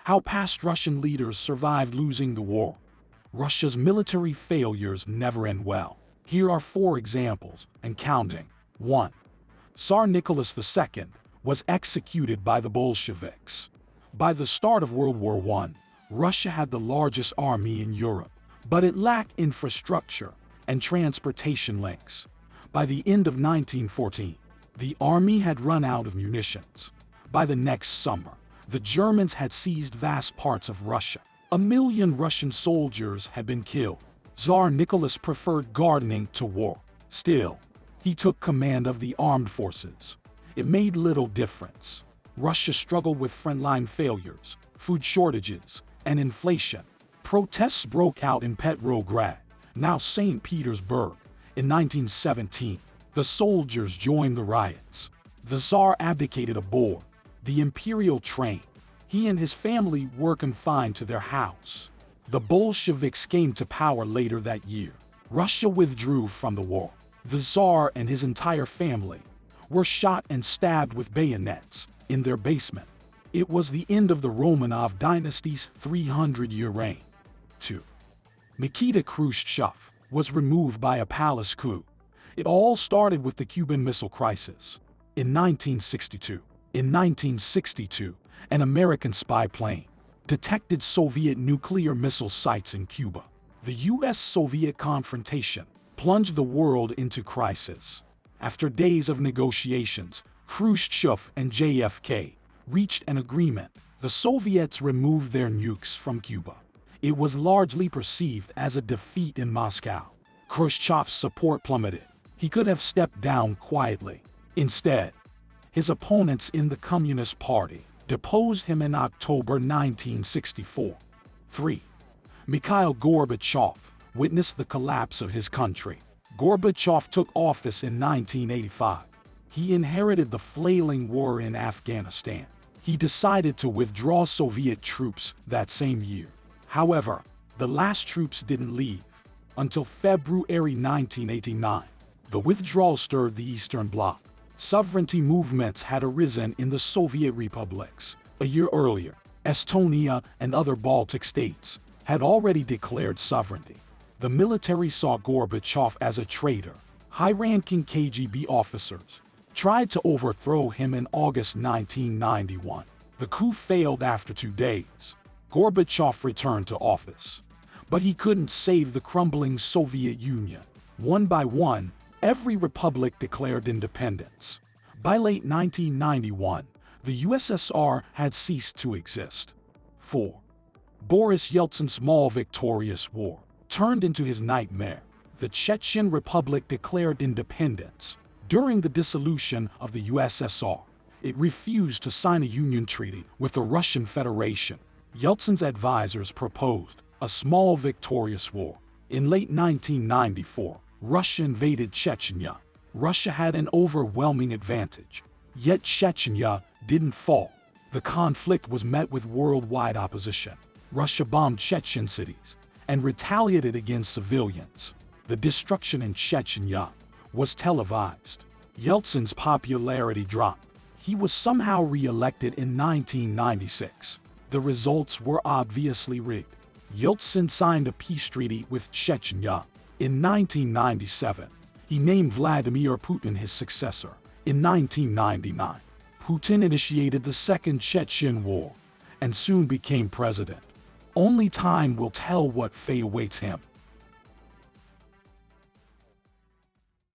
How past Russian leaders survived losing the war. Russia's military failures never end well. Here are 4 examples, and counting. 1. Tsar Nicholas II was executed by the Bolsheviks. By the start of World War I, Russia had the largest army in Europe, but it lacked infrastructure and transportation links. By the end of 1914, the army had run out of munitions. By the next summer, the Germans had seized vast parts of Russia. 1 million Russian soldiers had been killed. Tsar Nicholas preferred gardening to war. Still, he took command of the armed forces. It made little difference. Russia struggled with frontline failures, food shortages, and inflation. Protests broke out in Petrograd, now St. Petersburg. In 1917, the soldiers joined the riots. The Tsar abdicated aboard the imperial train. He and his family were confined to their house. The Bolsheviks came to power later that year. Russia withdrew from the war. The Tsar and his entire family were shot and stabbed with bayonets in their basement. It was the end of the Romanov dynasty's 300-year reign. 2. Nikita Khrushchev was removed by a palace coup. It all started with the Cuban Missile Crisis. In 1962, an American spy plane detected Soviet nuclear missile sites in Cuba. The U.S.-Soviet confrontation plunged the world into crisis. After days of negotiations, Khrushchev and JFK reached an agreement. The Soviets removed their nukes from Cuba. It was largely perceived as a defeat in Moscow. Khrushchev's support plummeted. He could have stepped down quietly. Instead, his opponents in the Communist Party deposed him in October 1964. 3. Mikhail Gorbachev witnessed the collapse of his country. Gorbachev took office in 1985. He inherited the flailing war in Afghanistan. He decided to withdraw Soviet troops that same year. However, the last troops didn't leave until February 1989. The withdrawal stirred the Eastern Bloc. Sovereignty movements had arisen in the Soviet republics. A year earlier, Estonia and other Baltic states had already declared sovereignty. The military saw Gorbachev as a traitor. High-ranking KGB officers tried to overthrow him in August 1991. The coup failed after 2 days. Gorbachev returned to office, but he couldn't save the crumbling Soviet Union. One by one, every republic declared independence. By late 1991, the USSR had ceased to exist. 4. Boris Yeltsin's small victorious war turned into his nightmare. The Chechen Republic declared independence. During the dissolution of the USSR, it refused to sign a union treaty with the Russian Federation. Yeltsin's advisors proposed a small victorious war. In late 1994, Russia invaded Chechnya. Russia had an overwhelming advantage. Yet Chechnya didn't fall. The conflict was met with worldwide opposition. Russia bombed Chechen cities and retaliated against civilians. The destruction in Chechnya was televised. Yeltsin's popularity dropped. He was somehow re-elected in 1996. The results were obviously rigged. Yeltsin signed a peace treaty with Chechnya. In 1997, he named Vladimir Putin his successor. In 1999, Putin initiated the Second Chechen War and soon became president. Only time will tell what fate awaits him.